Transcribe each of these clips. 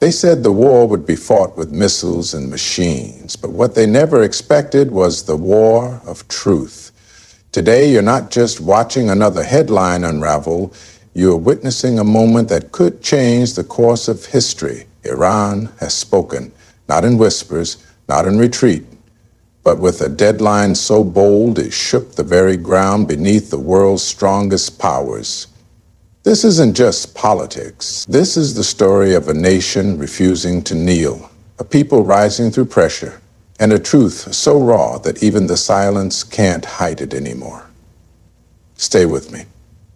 They said the war would be fought with missiles and machines, but what they never expected was the war of truth. Today, you're not just watching another headline unravel, you're witnessing a moment that could change the course of history. Iran has spoken, not in whispers, not in retreat, but with a deadline so bold it shook the very ground beneath the world's strongest powers. This isn't just politics. This is the story of a nation refusing to kneel, a people rising through pressure, and a truth so raw that even the silence can't hide it anymore. Stay with me,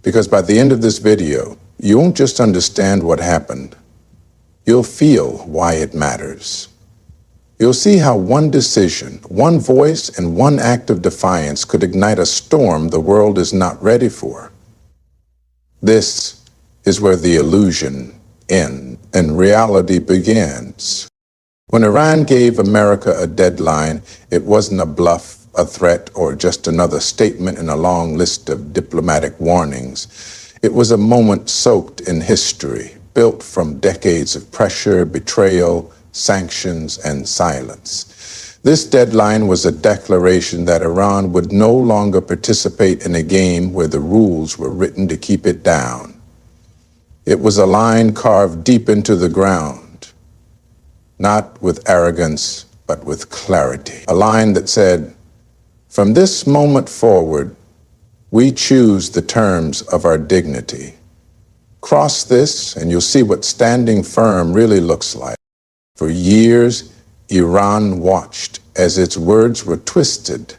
because by the end of this video, you won't just understand what happened. You'll feel why it matters. You'll see how one decision, one voice, and one act of defiance could ignite a storm the world is not ready for. This is where the illusion ends and reality begins. When Iran gave America a deadline, it wasn't a bluff, a threat, or just another statement in a long list of diplomatic warnings. It was a moment soaked in history, built from decades of pressure, betrayal, sanctions, and silence. This deadline was a declaration that Iran would no longer participate in a game where the rules were written to keep it down. It was a line carved deep into the ground, not with arrogance, but with clarity. A line that said, "From this moment forward, we choose the terms of our dignity. Cross this, and you'll see what standing firm really looks like." For years, Iran watched as its words were twisted,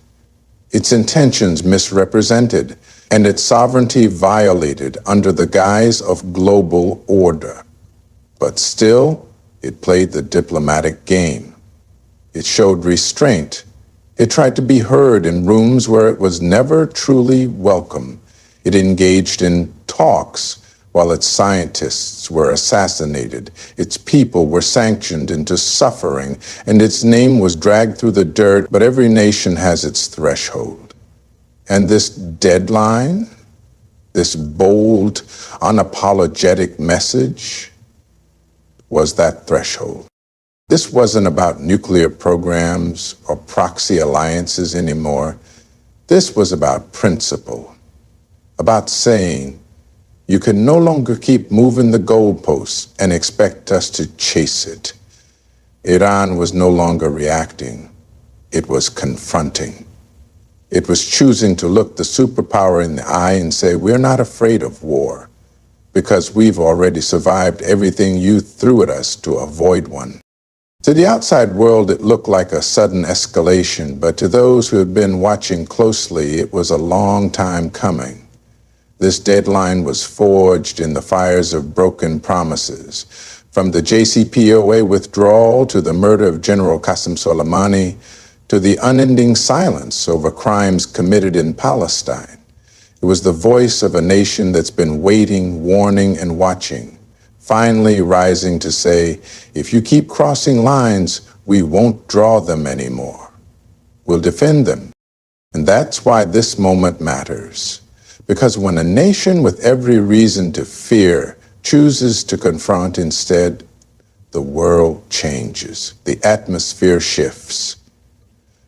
its intentions misrepresented, and its sovereignty violated under the guise of global order. But still, it played the diplomatic game. It showed restraint. It tried to be heard in rooms where it was never truly welcome. It engaged in talks while its scientists were assassinated, its people were sanctioned into suffering, and its name was dragged through the dirt. But every nation has its threshold. And this deadline, this bold, unapologetic message, was that threshold. This wasn't about nuclear programs or proxy alliances anymore. This was about principle, about saying, you can no longer keep moving the goalposts and expect us to chase it. Iran was no longer reacting. It was confronting. It was choosing to look the superpower in the eye and say, we're not afraid of war because we've already survived everything you threw at us to avoid one. To the outside world, it looked like a sudden escalation, but to those who had been watching closely, it was a long time coming. This deadline was forged in the fires of broken promises. From the JCPOA withdrawal to the murder of General Qasem Soleimani to the unending silence over crimes committed in Palestine. It was the voice of a nation that's been waiting, warning, and watching, finally rising to say, if you keep crossing lines, we won't draw them anymore. We'll defend them. And that's why this moment matters. Because when a nation with every reason to fear chooses to confront instead, the world changes. The atmosphere shifts.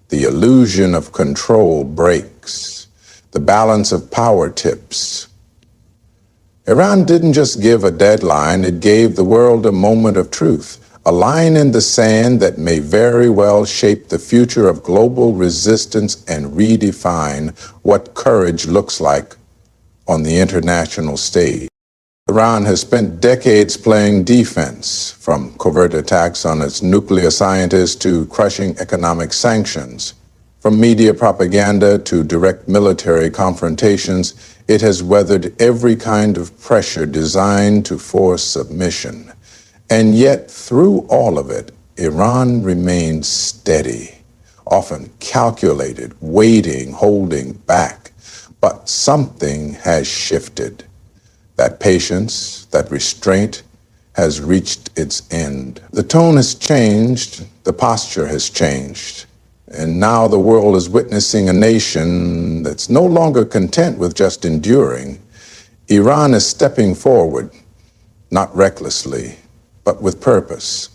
The illusion of control breaks. The balance of power tips. Iran didn't just give a deadline, it gave the world a moment of truth, a line in the sand that may very well shape the future of global resistance and redefine what courage looks like on the international stage. Iran has spent decades playing defense, from covert attacks on its nuclear scientists to crushing economic sanctions. From media propaganda to direct military confrontations, it has weathered every kind of pressure designed to force submission. And yet, through all of it, Iran remains steady, often calculated, waiting, holding back. But something has shifted. That patience, that restraint has reached its end. The tone has changed, the posture has changed. And now the world is witnessing a nation that's no longer content with just enduring. Iran is stepping forward, not recklessly, but with purpose.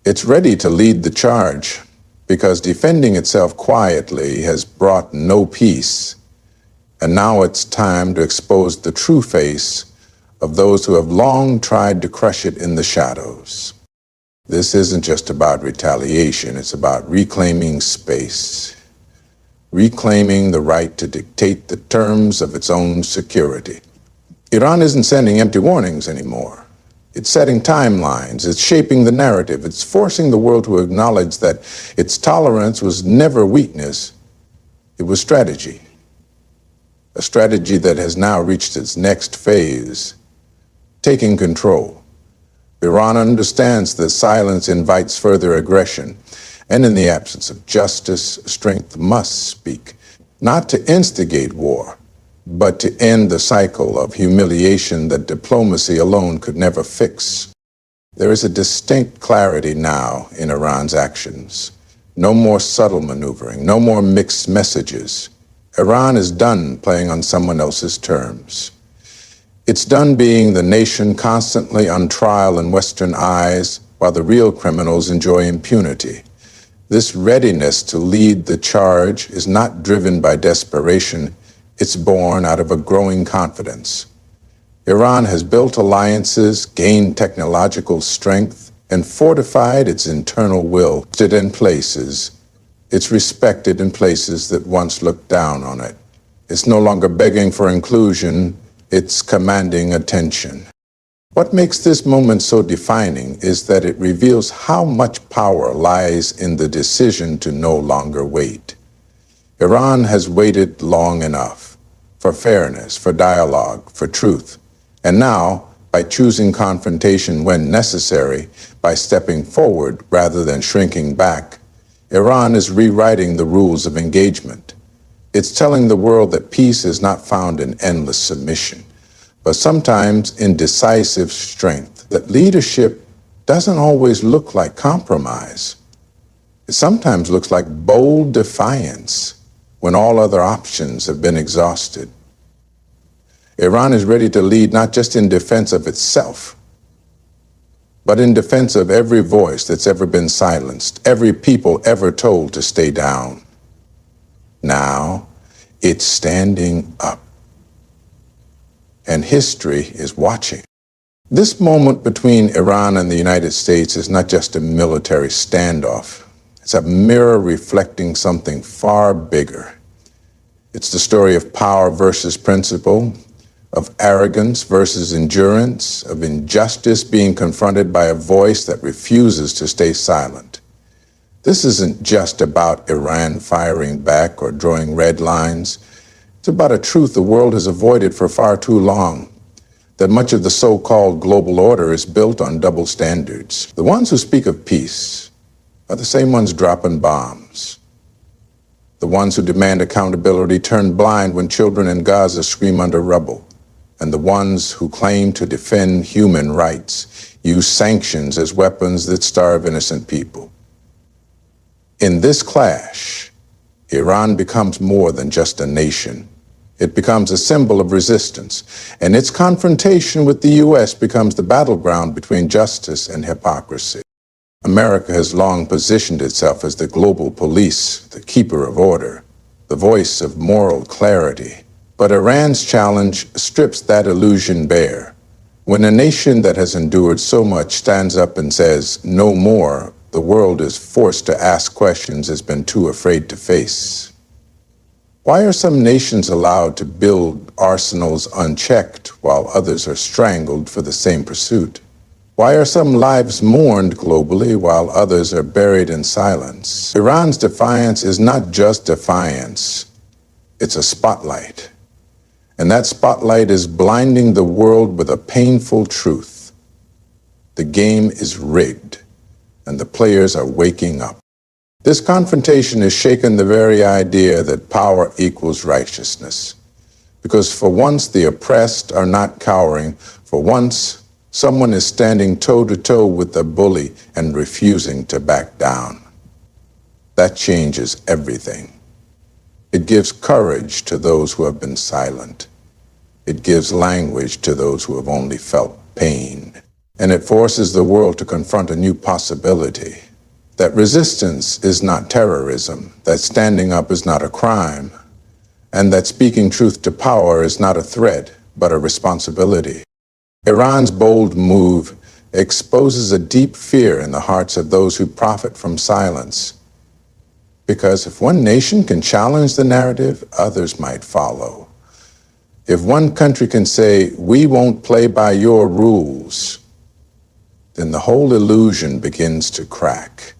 It's ready to lead the charge because defending itself quietly has brought no peace. And now it's time to expose the true face of those who have long tried to crush it in the shadows. This isn't just about retaliation, it's about reclaiming space, reclaiming the right to dictate the terms of its own security. Iran isn't sending empty warnings anymore. It's setting timelines, it's shaping the narrative, it's forcing the world to acknowledge that its tolerance was never weakness, it was strategy. A strategy that has now reached its next phase, taking control. Iran understands that silence invites further aggression, and in the absence of justice, strength must speak, not to instigate war, but to end the cycle of humiliation that diplomacy alone could never fix. There is a distinct clarity now in Iran's actions. No more subtle maneuvering, no more mixed messages. Iran is done playing on someone else's terms. It's done being the nation constantly on trial in Western eyes while the real criminals enjoy impunity. This readiness to lead the charge is not driven by desperation, it's born out of a growing confidence. Iran has built alliances, gained technological strength, and fortified its internal will. It's respected in places that once looked down on it. It's no longer begging for inclusion, it's commanding attention. What makes this moment so defining is that it reveals how much power lies in the decision to no longer wait. Iran has waited long enough for fairness, for dialogue, for truth. And now, by choosing confrontation when necessary, by stepping forward rather than shrinking back, Iran is rewriting the rules of engagement. It's telling the world that peace is not found in endless submission, but sometimes in decisive strength, that leadership doesn't always look like compromise. It sometimes looks like bold defiance when all other options have been exhausted. Iran is ready to lead not just in defense of itself, but in defense of every voice that's ever been silenced, every people ever told to stay down. Now, it's standing up. And history is watching. This moment between Iran and the United States is not just a military standoff. It's a mirror reflecting something far bigger. It's the story of power versus principle, of arrogance versus endurance, of injustice being confronted by a voice that refuses to stay silent. This isn't just about Iran firing back or drawing red lines. It's about a truth the world has avoided for far too long, that much of the so-called global order is built on double standards. The ones who speak of peace are the same ones dropping bombs. The ones who demand accountability turn blind when children in Gaza scream under rubble. And the ones who claim to defend human rights use sanctions as weapons that starve innocent people. In this clash, Iran becomes more than just a nation. It becomes a symbol of resistance, and its confrontation with the U.S. becomes the battleground between justice and hypocrisy. America has long positioned itself as the global police, the keeper of order, the voice of moral clarity. But Iran's challenge strips that illusion bare. When a nation that has endured so much stands up and says, "No more," the world is forced to ask questions it's been too afraid to face. Why are some nations allowed to build arsenals unchecked while others are strangled for the same pursuit? Why are some lives mourned globally while others are buried in silence? Iran's defiance is not just defiance, it's a spotlight. And that spotlight is blinding the world with a painful truth. The game is rigged, and the players are waking up. This confrontation has shaken the very idea that power equals righteousness. Because for once the oppressed are not cowering, for once someone is standing toe-to-toe with the bully and refusing to back down. That changes everything. It gives courage to those who have been silent. It gives language to those who have only felt pain. and it forces the world to confront a new possibility. That resistance is not terrorism, that standing up is not a crime, and that speaking truth to power is not a threat, but a responsibility. Iran's bold move exposes a deep fear in the hearts of those who profit from silence. Because if one nation can challenge the narrative, others might follow. If one country can say, "We won't play by your rules," then the whole illusion begins to crack.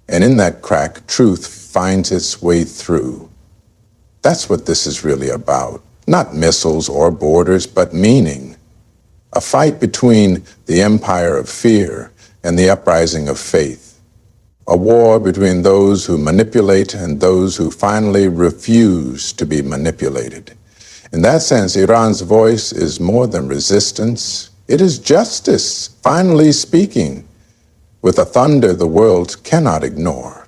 And in that crack, truth finds its way through. That's what this is really about. Not missiles or borders, but meaning. A fight between the empire of fear and the uprising of faith. A war between those who manipulate and those who finally refuse to be manipulated. In that sense, Iran's voice is more than resistance. It is justice, finally speaking, with a thunder the world cannot ignore.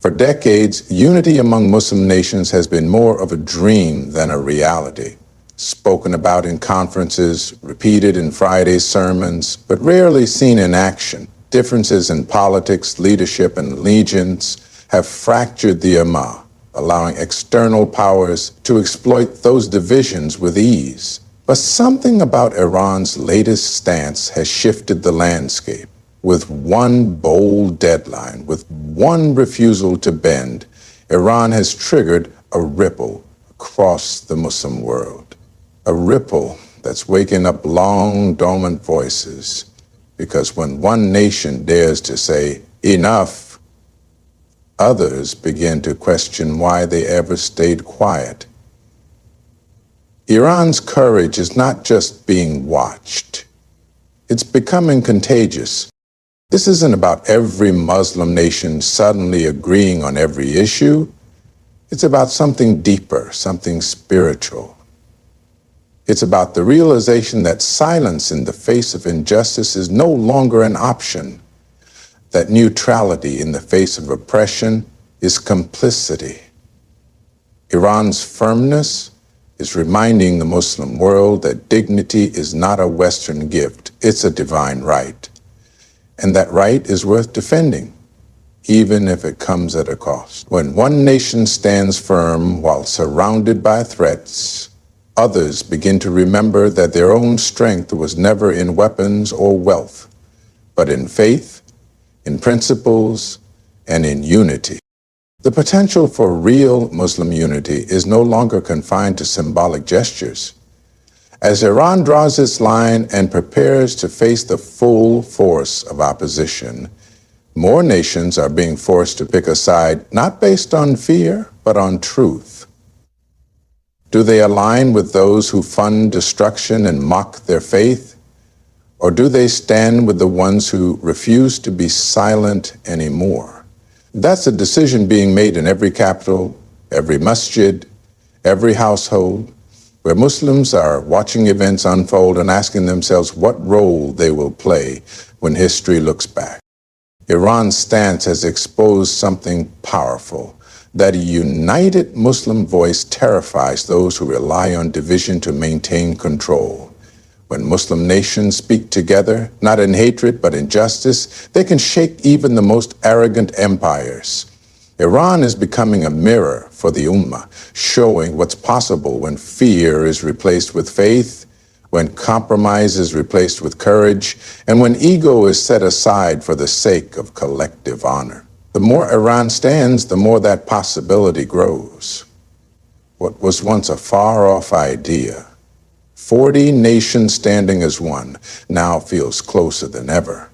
For decades, unity among Muslim nations has been more of a dream than a reality. Spoken about in conferences, repeated in Friday's sermons, but rarely seen in action. Differences in politics, leadership, and allegiance have fractured the Ummah, allowing external powers to exploit those divisions with ease. But something about Iran's latest stance has shifted the landscape. With one bold deadline, with one refusal to bend, Iran has triggered a ripple across the Muslim world. A ripple that's waking up long dormant voices. Because when one nation dares to say, "Enough," others begin to question why they ever stayed quiet. Iran's courage is not just being watched. It's becoming contagious. This isn't about every Muslim nation suddenly agreeing on every issue. It's about something deeper, something spiritual. It's about the realization that silence in the face of injustice is no longer an option, that neutrality in the face of oppression is complicity. Iran's firmness is reminding the Muslim world that dignity is not a Western gift, it's a divine right. And that right is worth defending, even if it comes at a cost. When one nation stands firm while surrounded by threats, others begin to remember that their own strength was never in weapons or wealth, but in faith, in principles, and in unity. The potential for real Muslim unity is no longer confined to symbolic gestures. As Iran draws its line and prepares to face the full force of opposition, more nations are being forced to pick a side not based on fear, but on truth. Do they align with those who fund destruction and mock their faith? Or do they stand with the ones who refuse to be silent anymore? That's a decision being made in every capital, every masjid, every household, where Muslims are watching events unfold and asking themselves what role they will play when history looks back. Iran's stance has exposed something powerful, that a united Muslim voice terrifies those who rely on division to maintain control. When Muslim nations speak together, not in hatred but in justice, they can shake even the most arrogant empires. Iran is becoming a mirror for the Ummah, showing what's possible when fear is replaced with faith, when compromise is replaced with courage, and when ego is set aside for the sake of collective honor. The more Iran stands, the more that possibility grows. What was once a far-off idea, 40 nations standing as one, now feels closer than ever.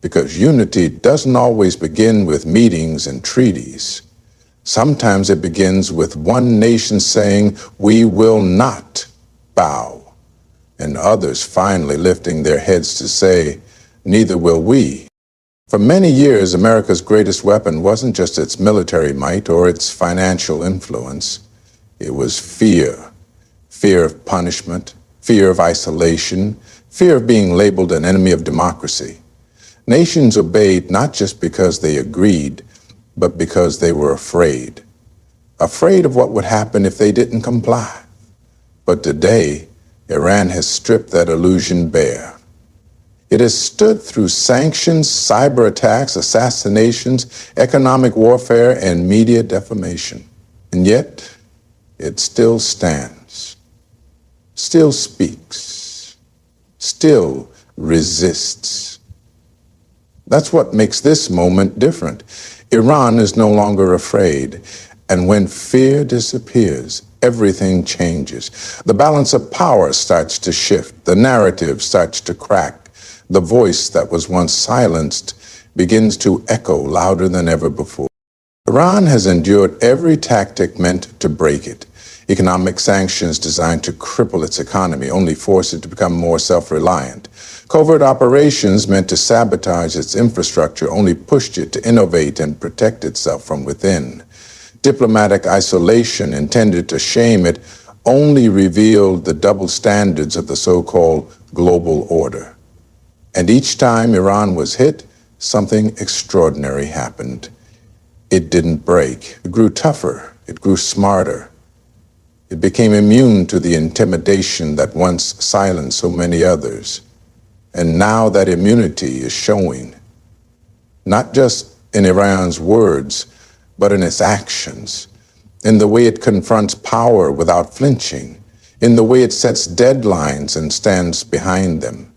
Because unity doesn't always begin with meetings and treaties. Sometimes it begins with one nation saying, "We will not bow," and others finally lifting their heads to say, "Neither will we." For many years, America's greatest weapon wasn't just its military might or its financial influence. It was fear. Fear of punishment, fear of isolation, fear of being labeled an enemy of democracy. Nations obeyed not just because they agreed, but because they were afraid. Afraid of what would happen if they didn't comply. But today, Iran has stripped that illusion bare. It has stood through sanctions, cyber attacks, assassinations, economic warfare, and media defamation. And yet, it still stands, still speaks, still resists. That's what makes this moment different. Iran is no longer afraid. And when fear disappears, everything changes. The balance of power starts to shift. The narrative starts to crack. The voice that was once silenced begins to echo louder than ever before. Iran has endured every tactic meant to break it. Economic sanctions designed to cripple its economy only force it to become more self-reliant. Covert operations meant to sabotage its infrastructure only pushed it to innovate and protect itself from within. Diplomatic isolation intended to shame it only revealed the double standards of the so-called global order. And each time Iran was hit, something extraordinary happened. It didn't break. It grew tougher. It grew smarter. It became immune to the intimidation that once silenced so many others. And now that immunity is showing, not just in Iran's words, but in its actions, in the way it confronts power without flinching, in the way it sets deadlines and stands behind them,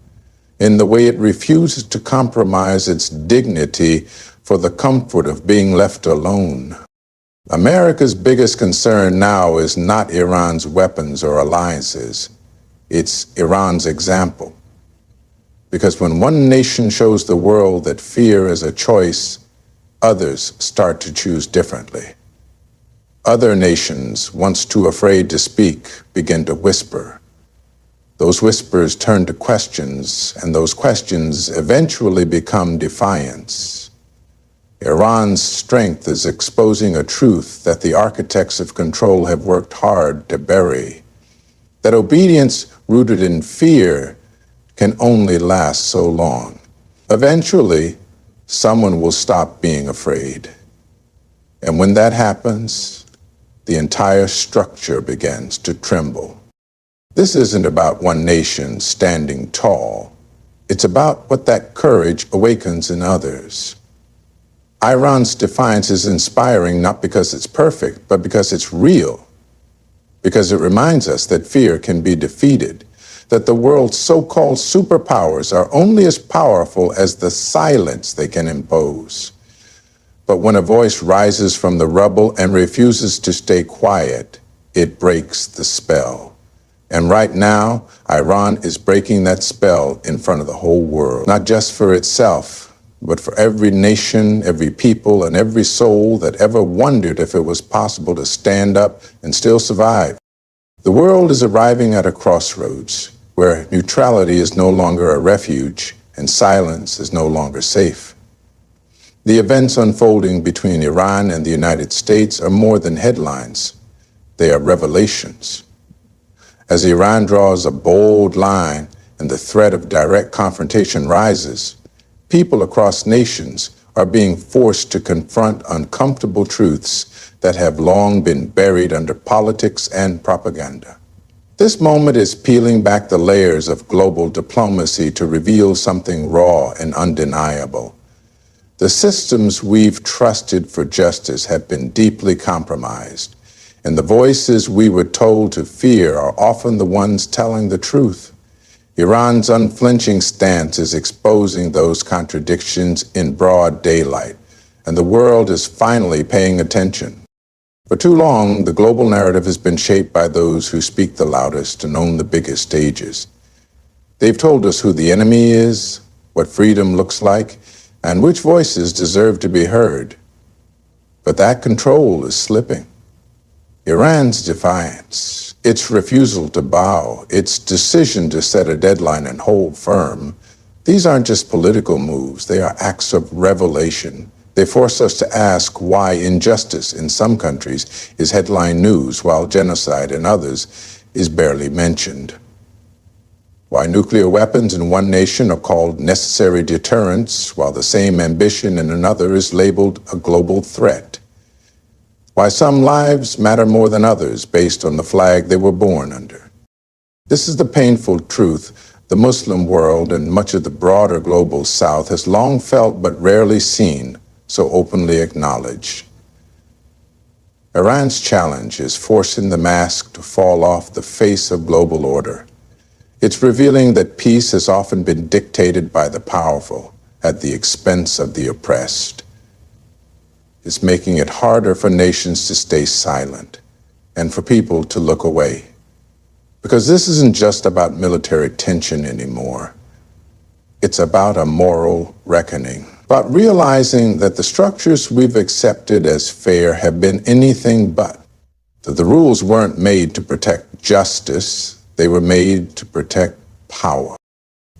in the way it refuses to compromise its dignity for the comfort of being left alone. America's biggest concern now is not Iran's weapons or alliances. It's Iran's example. Because when one nation shows the world that fear is a choice, others start to choose differently. Other nations, once too afraid to speak, begin to whisper. Those whispers turn to questions, and those questions eventually become defiance. Iran's strength is exposing a truth that the architects of control have worked hard to bury. That obedience rooted in fear can only last so long. Eventually, someone will stop being afraid. And when that happens, the entire structure begins to tremble. This isn't about one nation standing tall. It's about what that courage awakens in others. Iran's defiance is inspiring not because it's perfect, but because it's real. Because it reminds us that fear can be defeated, that the world's so-called superpowers are only as powerful as the silence they can impose. But when a voice rises from the rubble and refuses to stay quiet, it breaks the spell. And right now, Iran is breaking that spell in front of the whole world, not just for itself, but for every nation, every people, and every soul that ever wondered if it was possible to stand up and still survive. The world is arriving at a crossroads where neutrality is no longer a refuge and silence is no longer safe. The events unfolding between Iran and the United States are more than headlines. They are revelations. As Iran draws a bold line and the threat of direct confrontation rises, people across nations are being forced to confront uncomfortable truths that have long been buried under politics and propaganda. This moment is peeling back the layers of global diplomacy to reveal something raw and undeniable. The systems we've trusted for justice have been deeply compromised, and the voices we were told to fear are often the ones telling the truth. Iran's unflinching stance is exposing those contradictions in broad daylight, and the world is finally paying attention. For too long, the global narrative has been shaped by those who speak the loudest and own the biggest stages. They've told us who the enemy is, what freedom looks like, and which voices deserve to be heard. But that control is slipping. Iran's defiance, its refusal to bow, its decision to set a deadline and hold firm, these aren't just political moves, they are acts of revelation. They force us to ask why injustice in some countries is headline news while genocide in others is barely mentioned. Why nuclear weapons in one nation are called necessary deterrents while the same ambition in another is labeled a global threat. Why some lives matter more than others based on the flag they were born under. This is the painful truth The Muslim world and much of the broader global South has long felt but rarely seen, so openly acknowledged. Iran's challenge is forcing the mask to fall off the face of global order. It's revealing that peace has often been dictated by the powerful at the expense of the oppressed. It's making it harder for nations to stay silent and for people to look away. Because this isn't just about military tension anymore. It's about a moral reckoning, about realizing that the structures we've accepted as fair have been anything but. That the rules weren't made to protect justice, they were made to protect power.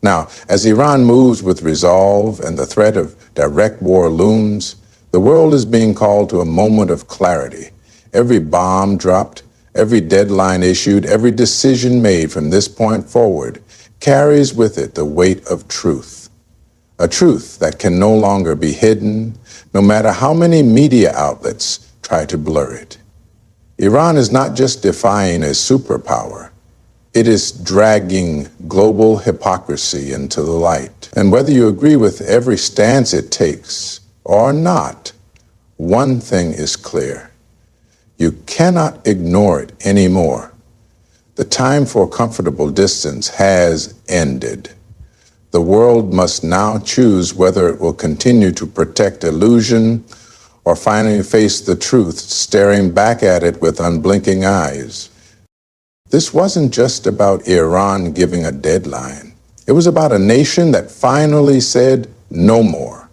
Now, as Iran moves with resolve and the threat of direct war looms, the world is being called to a moment of clarity. Every bomb dropped, every deadline issued, every decision made from this point forward carries with it the weight of truth. A truth that can no longer be hidden, no matter how many media outlets try to blur it. Iran is not just defying a superpower. It is dragging global hypocrisy into the light. And whether you agree with every stance it takes or not, one thing is clear. You cannot ignore it anymore. The time for comfortable distance has ended. The world must now choose whether it will continue to protect illusion or finally face the truth, staring back at it with unblinking eyes. This wasn't just about Iran giving a deadline. It was about a nation that finally said no more.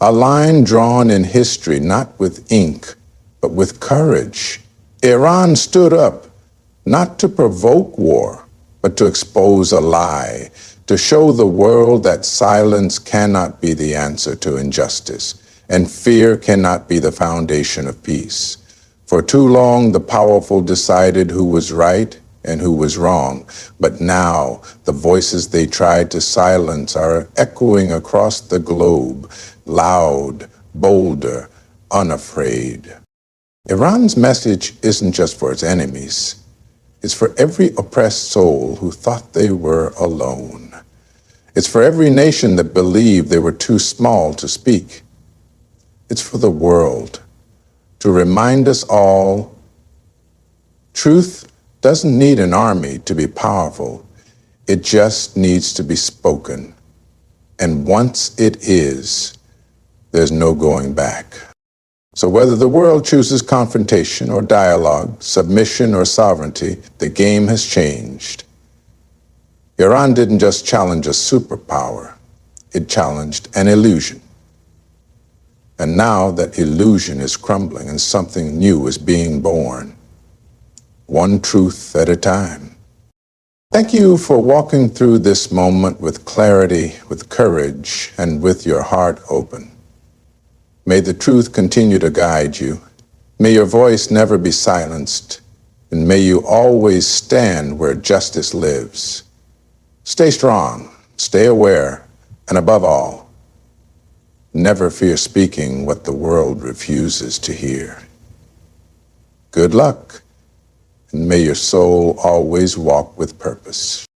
A line drawn in history, not with ink, but with courage. Iran stood up, not to provoke war, but to expose a lie, to show the world that silence cannot be the answer to injustice, and fear cannot be the foundation of peace. For too long, the powerful decided who was right and who was wrong, but now the voices they tried to silence are echoing across the globe, loud, bolder, unafraid. Iran's message isn't just for its enemies. It's for every oppressed soul who thought they were alone. It's for every nation that believed they were too small to speak. It's for the world to remind us all, truth doesn't need an army to be powerful. It just needs to be spoken. And once it is, there's no going back. So whether the world chooses confrontation or dialogue, submission or sovereignty, the game has changed. Iran didn't just challenge a superpower, it challenged an illusion. And now that illusion is crumbling and something new is being born, one truth at a time. Thank you for walking through this moment with clarity, with courage, and with your heart open. May the truth continue to guide you. May your voice never be silenced, and may you always stand where justice lives. Stay strong, stay aware, and above all, never fear speaking what the world refuses to hear. Good luck, and may your soul always walk with purpose.